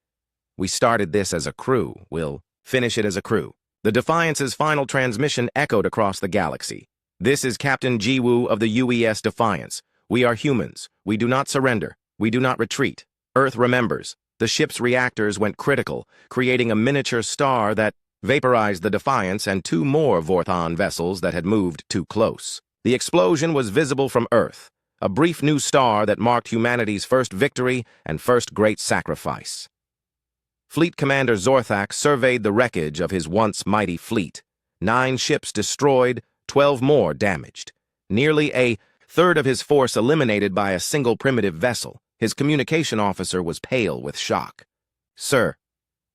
"We started this as a crew. We'll finish it as a crew." The Defiance's final transmission echoed across the galaxy. "This is Captain Jiwoo of the UES Defiance. We are humans. We do not surrender. We do not retreat. Earth remembers." The ship's reactors went critical, creating a miniature star that vaporized the Defiance and 2 more Vorthan vessels that had moved too close. The explosion was visible from Earth, a brief new star that marked humanity's first victory and first great sacrifice. Fleet Commander Zorthak surveyed the wreckage of his once mighty fleet. 9 ships destroyed, 12 more damaged. Nearly a third of his force eliminated by a single primitive vessel. His communication officer was pale with shock. "Sir,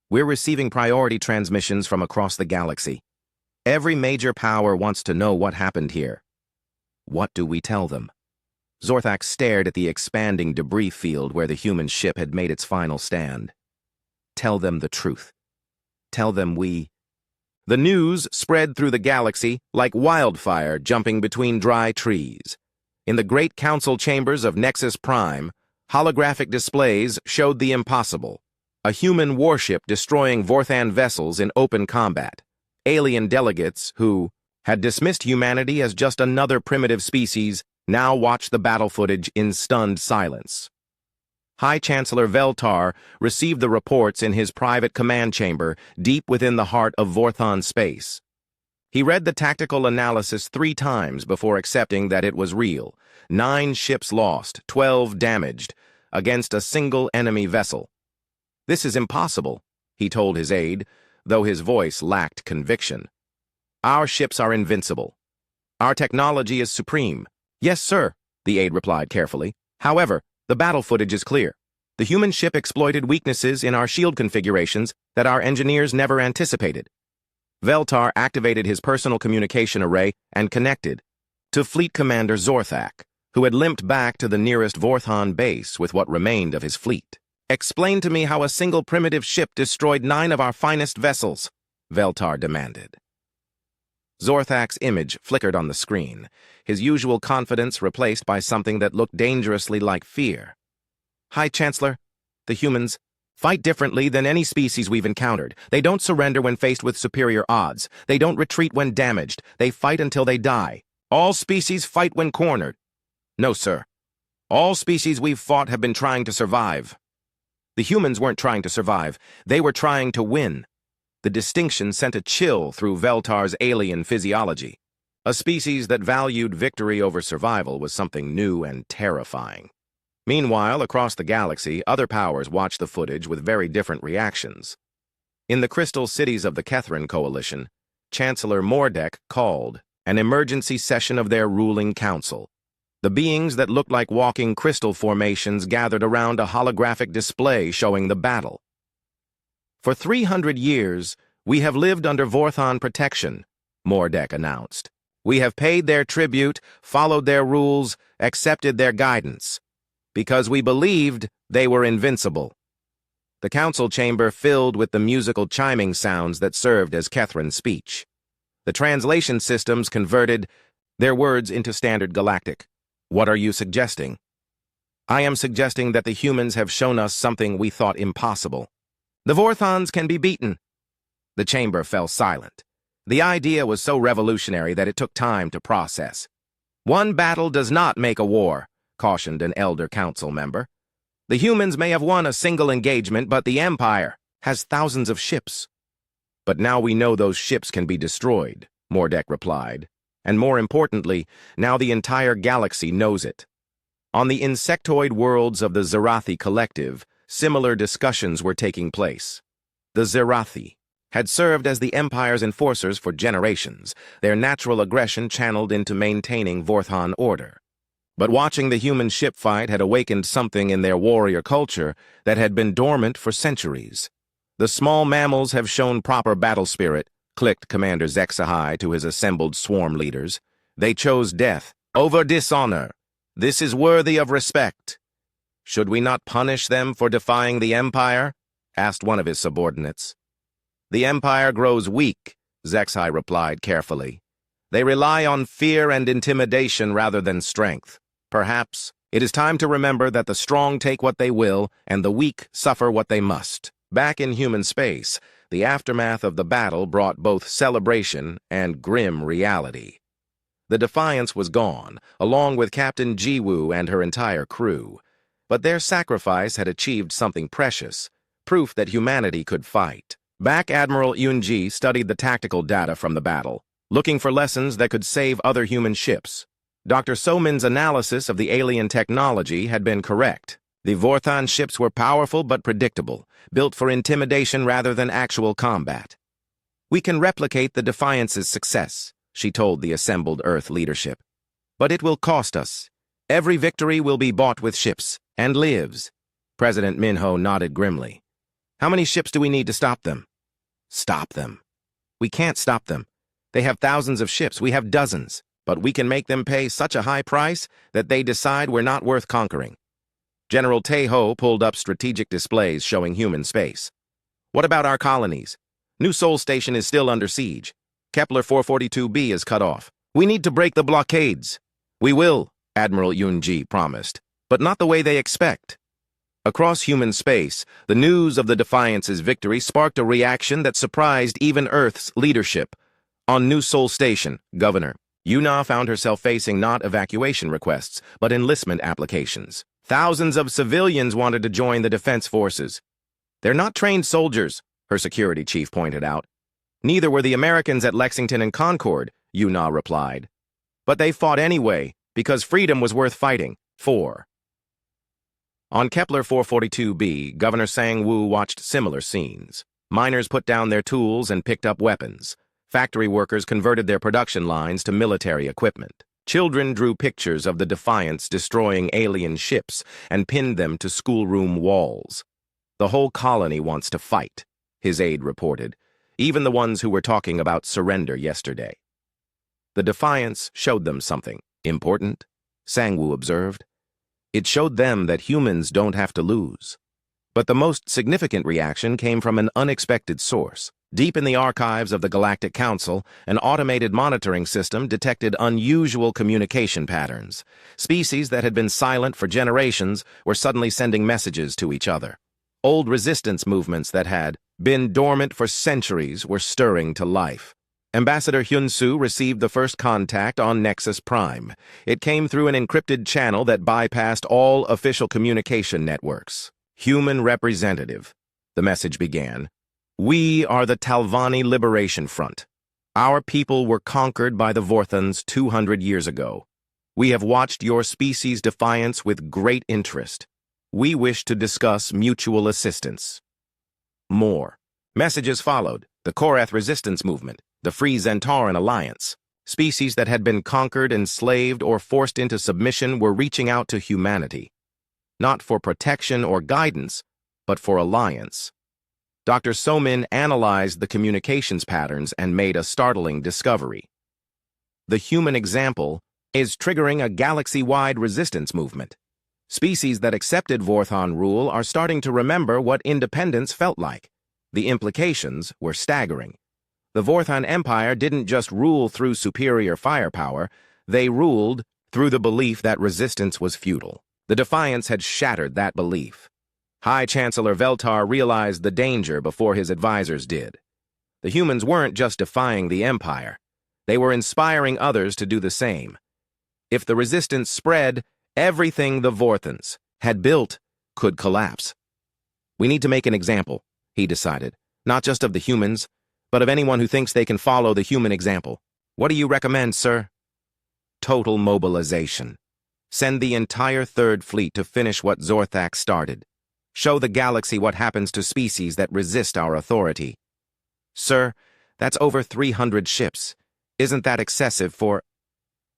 we're receiving priority transmissions from across the galaxy. Every major power wants to know what happened here." "What do we tell them?" Zorthak stared at the expanding debris field where the human ship had made its final stand. "Tell them the truth. Tell them we—" The news spread through the galaxy like wildfire jumping between dry trees. In the great council chambers of Nexus Prime, holographic displays showed the impossible. A human warship destroying Vorthan vessels in open combat. Alien delegates who had dismissed humanity as just another primitive species now watched the battle footage in stunned silence. High Chancellor Veltar received the reports in his private command chamber deep within the heart of Vorthan space. He read the tactical analysis 3 times before accepting that it was real. 9 ships lost, 12 damaged, against a single enemy vessel. "This is impossible," he told his aide, though his voice lacked conviction. "Our ships are invincible. Our technology is supreme." "Yes, sir," the aide replied carefully. "However, the battle footage is clear. The human ship exploited weaknesses in our shield configurations that our engineers never anticipated." Veltar activated his personal communication array and connected to Fleet Commander Zorthak, who had limped back to the nearest Vorthan base with what remained of his fleet. "Explain to me how a single primitive ship destroyed 9 of our finest vessels," Veltar demanded. Zorthak's image flickered on the screen, his usual confidence replaced by something that looked dangerously like fear. "High Chancellor, the humans fight differently than any species we've encountered. They don't surrender when faced with superior odds. They don't retreat when damaged. They fight until they die. All species fight when cornered." "No, sir. All species we've fought have been trying to survive." The humans weren't trying to survive. They were trying to win. The distinction sent a chill through Veltar's alien physiology. A species that valued victory over survival was something new and terrifying. Meanwhile, across the galaxy, other powers watched the footage with very different reactions. In the crystal cities of the Kethrin Coalition, Chancellor Mordek called an emergency session of their ruling council. The beings that looked like walking crystal formations gathered around a holographic display showing the battle. "For 300 years, we have lived under Vorthan protection," Mordek announced. "We have paid their tribute, followed their rules, accepted their guidance, because we believed they were invincible." The council chamber filled with the musical chiming sounds that served as Kethrin's speech. The translation systems converted their words into standard galactic. "What are you suggesting?" "I am suggesting that the humans have shown us something we thought impossible. The Vorthans can be beaten." The chamber fell silent. The idea was so revolutionary that it took time to process. "One battle does not make a war," cautioned an elder council member. "The humans may have won a single engagement, but the Empire has thousands of ships." "But now we know those ships can be destroyed," Mordek replied. "And more importantly, now the entire galaxy knows it." On the insectoid worlds of the Zerathi Collective, similar discussions were taking place. The Zerathi had served as the Empire's enforcers for generations, their natural aggression channeled into maintaining Vorthan order. But watching the human ship fight had awakened something in their warrior culture that had been dormant for centuries. "The small mammals have shown proper battle spirit," clicked Commander Zexahai to his assembled swarm leaders. "They chose death over dishonor. This is worthy of respect." "Should we not punish them for defying the Empire?" asked one of his subordinates. "The Empire grows weak," Zexahai replied carefully. "They rely on fear and intimidation rather than strength. Perhaps it is time to remember that the strong take what they will and the weak suffer what they must." Back in human space, the aftermath of the battle brought both celebration and grim reality. The Defiance was gone, along with Captain Jiwoo and her entire crew. But their sacrifice had achieved something precious, proof that humanity could fight. Back Admiral Yunji studied the tactical data from the battle, looking for lessons that could save other human ships. Dr. Somin's analysis of the alien technology had been correct. The Vorthan ships were powerful but predictable, built for intimidation rather than actual combat. We can replicate the Defiance's success, she told the assembled Earth leadership. But it will cost us. Every victory will be bought with ships and lives. President Minho nodded grimly. How many ships do we need to stop them? Stop them. We can't stop them. They have thousands of ships, we have dozens, but we can make them pay such a high price that they decide we're not worth conquering. General Tae-ho pulled up strategic displays showing human space. What about our colonies? New Sol Station is still under siege. Kepler 442b is cut off. We need to break the blockades. We will, Admiral Yoon-ji promised, but not the way they expect. Across human space, the news of the Defiance's victory sparked a reaction that surprised even Earth's leadership. On New Sol Station, Governor Yuna found herself facing not evacuation requests, but enlistment applications. Thousands of civilians wanted to join the defense forces. They're not trained soldiers, her security chief pointed out. Neither were the Americans at Lexington and Concord, Yuna replied. But they fought anyway, because freedom was worth fighting for. On Kepler 442b, Governor Sang-woo watched similar scenes. Miners put down their tools and picked up weapons. Factory workers converted their production lines to military equipment. Children drew pictures of the Defiance destroying alien ships and pinned them to schoolroom walls. The whole colony wants to fight, his aide reported, even the ones who were talking about surrender yesterday. The Defiance showed them something important, Sang-woo observed. It showed them that humans don't have to lose. But the most significant reaction came from an unexpected source. Deep in the archives of the Galactic Council, an automated monitoring system detected unusual communication patterns. Species that had been silent for generations were suddenly sending messages to each other. Old resistance movements that had been dormant for centuries were stirring to life. Ambassador Hyun-soo received the first contact on Nexus Prime. It came through an encrypted channel that bypassed all official communication networks. Human representative, the message began. We are the Talvani Liberation Front. Our people were conquered by the Vorthans 200 years ago. We have watched your species' defiance with great interest. We wish to discuss mutual assistance. More. Messages followed. The Korath Resistance Movement, the Free Zentaran Alliance. Species that had been conquered, enslaved, or forced into submission were reaching out to humanity. Not for protection or guidance, but for alliance. Dr. Somin analyzed the communications patterns and made a startling discovery. The human example is triggering a galaxy-wide resistance movement. Species that accepted Vorthon rule are starting to remember what independence felt like. The implications were staggering. The Vorthon Empire didn't just rule through superior firepower, they ruled through the belief that resistance was futile. The Defiance had shattered that belief. High Chancellor Veltar realized the danger before his advisors did. The humans weren't just defying the Empire. They were inspiring others to do the same. If the resistance spread, everything the Vorthans had built could collapse. We need to make an example, he decided, not just of the humans, but of anyone who thinks they can follow the human example. What do you recommend, sir? Total mobilization. Send the entire Third Fleet to finish what Zorthak started. Show the galaxy what happens to species that resist our authority. Sir, that's over 300 ships. Isn't that excessive for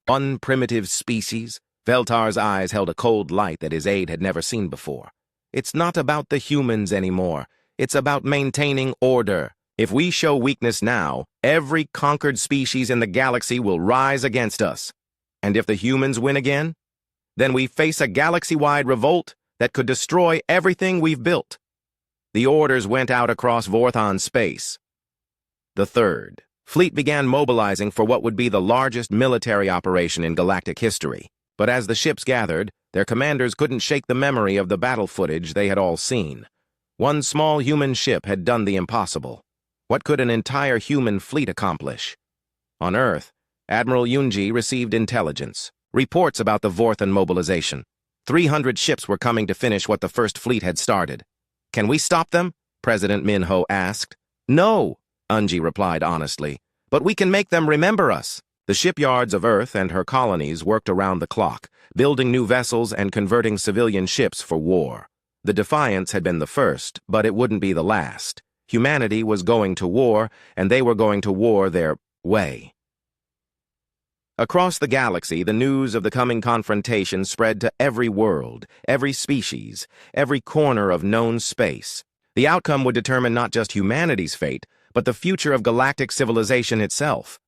one primitive species? Veltar's eyes held a cold light that his aide had never seen before. It's not about the humans anymore. It's about maintaining order. If we show weakness now, every conquered species in the galaxy will rise against us. And if the humans win again, then we face a galaxy-wide revolt that could destroy everything we've built. The orders went out across Vorthon space. The Third Fleet began mobilizing for what would be the largest military operation in galactic history. But as the ships gathered, their commanders couldn't shake the memory of the battle footage they had all seen. One small human ship had done the impossible. What could an entire human fleet accomplish? On Earth, Admiral Yoon-ji received intelligence, reports about the Vorthon mobilization. 300 ships were coming to finish what the First Fleet had started. Can we stop them? President Minho asked. No, Unji replied honestly, but we can make them remember us. The shipyards of Earth and her colonies worked around the clock, building new vessels and converting civilian ships for war. The Defiance had been the first, but it wouldn't be the last. Humanity was going to war, and they were going to war their way. Across the galaxy, the news of the coming confrontation spread to every world, every species, every corner of known space. The outcome would determine not just humanity's fate, but the future of galactic civilization itself.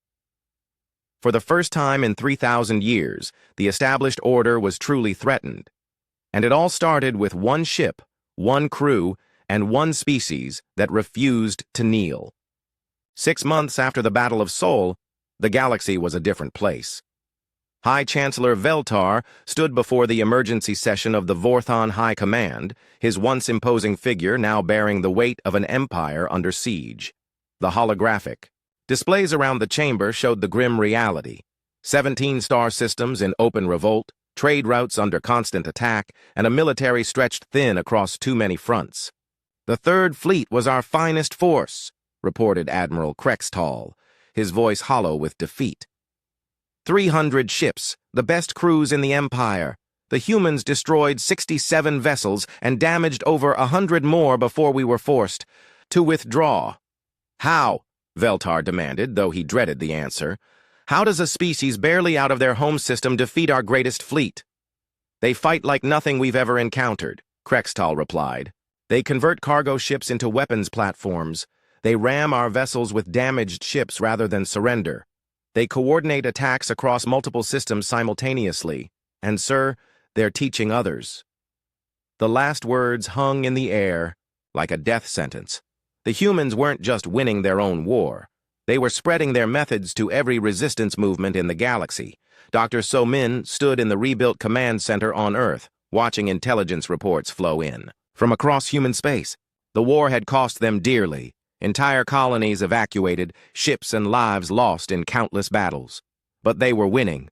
For the first time in 3,000 years, the established order was truly threatened. And it all started with one ship, one crew, and one species that refused to kneel. 6 months after the Battle of Sol, the galaxy was a different place. High Chancellor Veltar stood before the emergency session of the Vorthon High Command, his once imposing figure now bearing the weight of an empire under siege. The holographic displays around the chamber showed the grim reality. 17 star systems in open revolt, trade routes under constant attack, and a military stretched thin across too many fronts. "The Third Fleet was our finest force," reported Admiral Krextall, his voice hollow with defeat. 300 ships, the best crews in the Empire. The humans destroyed 67 vessels and damaged over 100 more before we were forced to withdraw. "How?" Veltar demanded, though he dreaded the answer. "How does a species barely out of their home system defeat our greatest fleet?" "They fight like nothing we've ever encountered," Krextall replied. "They convert cargo ships into weapons platforms. They ram our vessels with damaged ships rather than surrender. They coordinate attacks across multiple systems simultaneously. And, sir, they're teaching others." The last words hung in the air like a death sentence. The humans weren't just winning their own war. They were spreading their methods to every resistance movement in the galaxy. Dr. So-Min stood in the rebuilt command center on Earth, watching intelligence reports flow in. From across human space, the war had cost them dearly. Entire colonies evacuated, ships and lives lost in countless battles. But they were winning.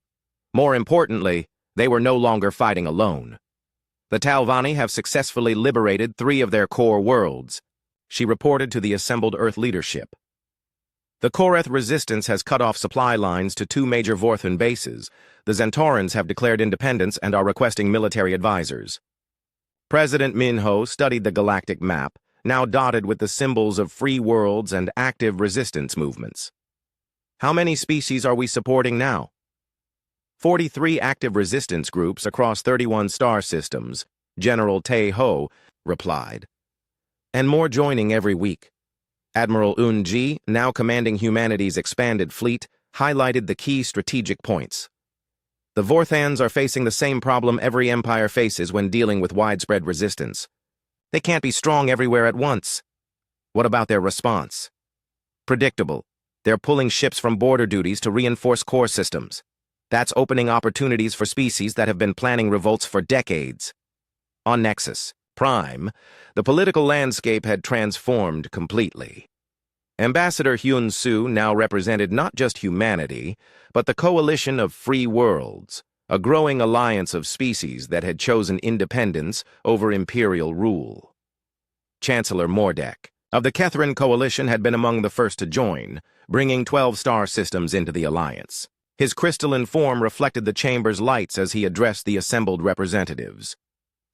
More importantly, they were no longer fighting alone. The Talvani have successfully liberated 3 of their core worlds, she reported to the assembled Earth leadership. The Koreth resistance has cut off supply lines to 2 major Vorthan bases. The Zentaurans have declared independence and are requesting military advisors. President Minho studied the galactic map, now dotted with the symbols of free worlds and active resistance movements. "How many species are we supporting now?" 43 active resistance groups across 31 star systems, General Tae Ho replied. "And more joining every week." Admiral Un-ji, now commanding humanity's expanded fleet, highlighted the key strategic points. "The Vorthans are facing the same problem every empire faces when dealing with widespread resistance. They can't be strong everywhere at once." "What about their response?" "Predictable. They're pulling ships from border duties to reinforce core systems. That's opening opportunities for species that have been planning revolts for decades." On Nexus Prime, the political landscape had transformed completely. Ambassador Hyun-Soo now represented not just humanity, but the coalition of free worlds, a growing alliance of species that had chosen independence over imperial rule. Chancellor Mordek of the Kethrin Coalition had been among the first to join, bringing 12 star systems into the alliance. His crystalline form reflected the chamber's lights as he addressed the assembled representatives.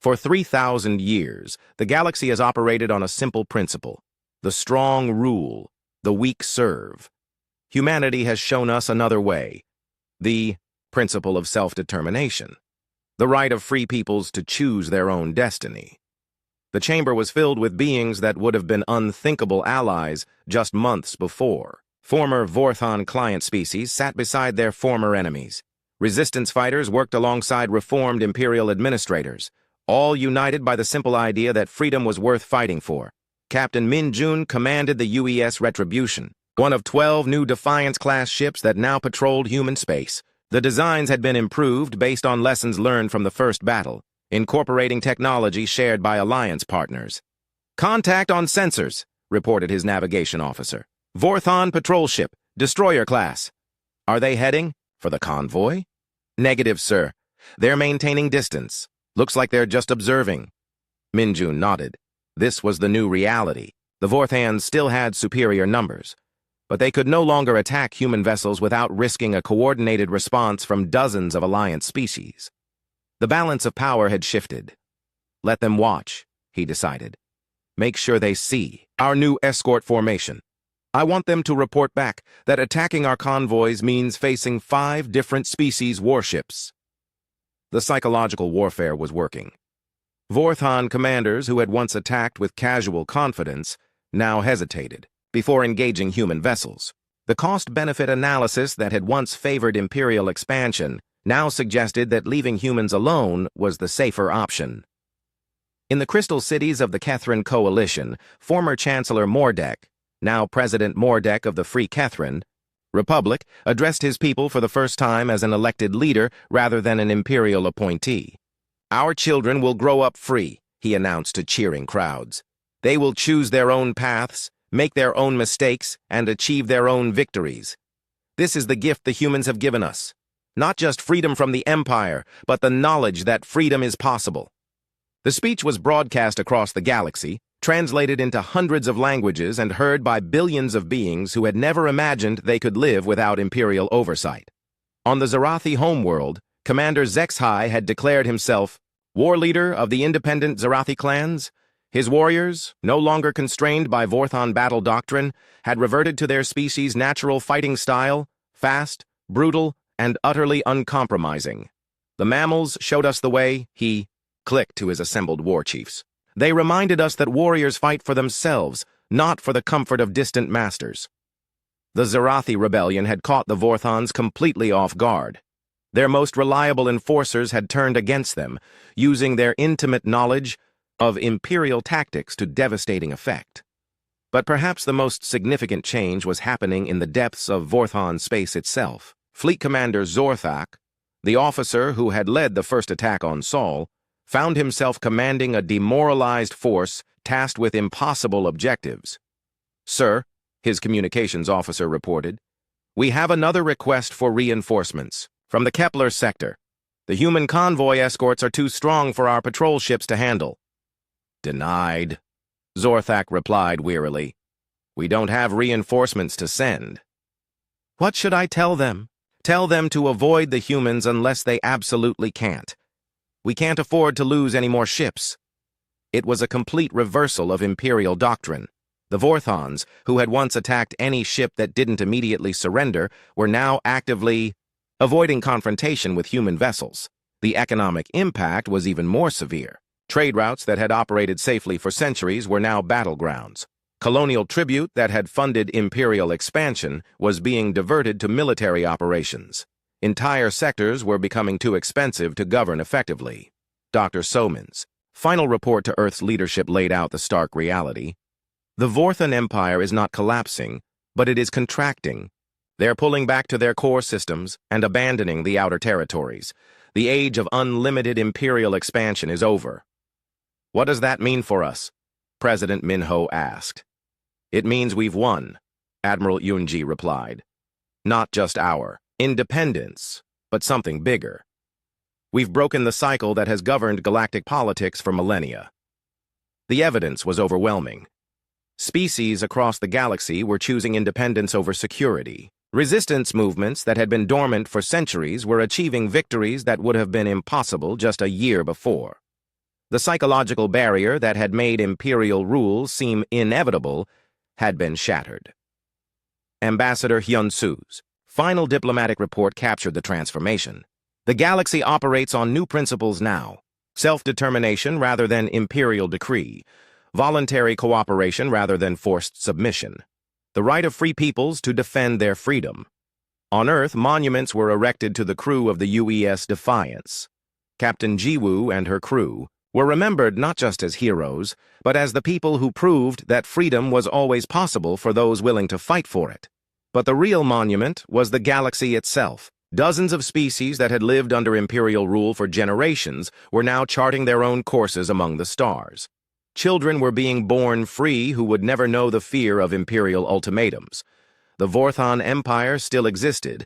For 3,000 years, the galaxy has operated on a simple principle: the strong rule, the weak serve. Humanity has shown us another way: the principle of self-determination, the right of free peoples to choose their own destiny. The chamber was filled with beings that would have been unthinkable allies just months before. Former Vorthon client species sat beside their former enemies. Resistance fighters worked alongside reformed imperial administrators, all united by the simple idea that freedom was worth fighting for. Captain Min Jun commanded the UES Retribution, one of 12 new Defiance-class ships that now patrolled human space. The designs had been improved based on lessons learned from the first battle, incorporating technology shared by alliance partners. "Contact on sensors," reported his navigation officer. "Vorthon patrol ship, destroyer class." "Are they heading for the convoy?" "Negative, sir. They're maintaining distance. Looks like they're just observing." Minjun nodded. This was the new reality. The Vorthans still had superior numbers, but they could no longer attack human vessels without risking a coordinated response from dozens of alliance species. The balance of power had shifted. "Let them watch," he decided. "Make sure they see." Our new escort formation. I want them to report back that attacking our convoys means facing 5 different species warships. The psychological warfare was working. Vorthon commanders who had once attacked with casual confidence now hesitated before engaging human vessels. The cost-benefit analysis that had once favored Imperial expansion now suggested that leaving humans alone was the safer option. In the crystal cities of the Kethrin Coalition, former Chancellor Mordek, now President Mordek of the Free Kethrin Republic, addressed his people for the first time as an elected leader rather than an Imperial appointee. Our children will grow up free, he announced to cheering crowds. They will choose their own paths, make their own mistakes, and achieve their own victories. This is the gift the humans have given us. Not just freedom from the Empire, but the knowledge that freedom is possible. The speech was broadcast across the galaxy, translated into hundreds of languages and heard by billions of beings who had never imagined they could live without Imperial oversight. On the Zarathi homeworld, Commander Zexhai had declared himself war leader of the independent Zarathi clans. His warriors, no longer constrained by Vorthon battle doctrine, had reverted to their species' natural fighting style, fast, brutal, and utterly uncompromising. The mammals showed us the way, he clicked to his assembled war chiefs. They reminded us that warriors fight for themselves, not for the comfort of distant masters. The Zarathi rebellion had caught the Vorthons completely off guard. Their most reliable enforcers had turned against them, using their intimate knowledge of Imperial tactics to devastating effect. But perhaps the most significant change was happening in the depths of Vorthon space itself. Fleet Commander Zorthak, the officer who had led the first attack on Sol, found himself commanding a demoralized force tasked with impossible objectives. "Sir," his communications officer reported, "we have another request for reinforcements from the Kepler sector. The human convoy escorts are too strong for our patrol ships to handle." "Denied," Zorthak replied wearily. "We don't have reinforcements to send." "What should I tell them? Tell them to avoid the humans unless they absolutely can't. We can't afford to lose any more ships." It was a complete reversal of Imperial doctrine. The Vorthons, who had once attacked any ship that didn't immediately surrender, were now actively avoiding confrontation with human vessels. The economic impact was even more severe. Trade routes that had operated safely for centuries were now battlegrounds. Colonial tribute that had funded Imperial expansion was being diverted to military operations. Entire sectors were becoming too expensive to govern effectively. Dr. Soman's final report to Earth's leadership laid out the stark reality. The Vorthon Empire is not collapsing, but it is contracting. They're pulling back to their core systems and abandoning the outer territories. The age of unlimited Imperial expansion is over. "What does that mean for us?" President Minho asked. "It means we've won," Admiral Yunji replied. "Not just our independence, but something bigger. We've broken the cycle that has governed galactic politics for millennia." The evidence was overwhelming. Species across the galaxy were choosing independence over security. Resistance movements that had been dormant for centuries were achieving victories that would have been impossible just a year before. The psychological barrier that had made Imperial rule seem inevitable had been shattered. Ambassador Hyun-Su's final diplomatic report captured the transformation. The galaxy operates on new principles now: self-determination rather than imperial decree, voluntary cooperation rather than forced submission, the right of free peoples to defend their freedom. On Earth, monuments were erected to the crew of the UES Defiance. Captain Jiwoo and her crew were remembered not just as heroes, but as the people who proved that freedom was always possible for those willing to fight for it. But the real monument was the galaxy itself. Dozens of species that had lived under Imperial rule for generations were now charting their own courses among the stars. Children were being born free who would never know the fear of Imperial ultimatums. The Vorthon Empire still existed,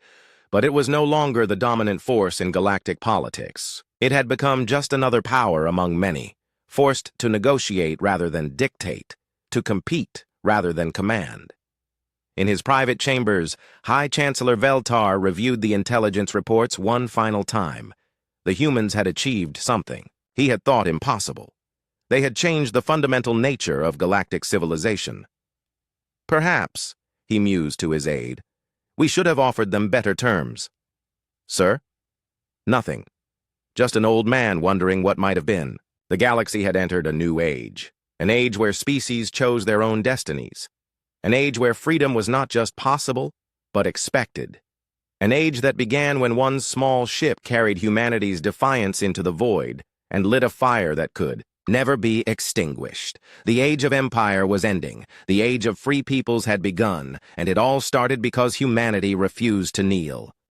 but it was no longer the dominant force in galactic politics. It had become just another power among many, forced to negotiate rather than dictate, to compete rather than command. In his private chambers, High Chancellor Veltar reviewed the intelligence reports one final time. The humans had achieved something he had thought impossible. They had changed the fundamental nature of galactic civilization. Perhaps, he mused to his aide, we should have offered them better terms. Sir? Nothing. Just an old man wondering what might have been. The galaxy had entered a new age, an age where species chose their own destinies, an age where freedom was not just possible, but expected, an age that began when one small ship carried humanity's defiance into the void and lit a fire that could never be extinguished. The age of empire was ending, the age of free peoples had begun, and it all started because humanity refused to kneel.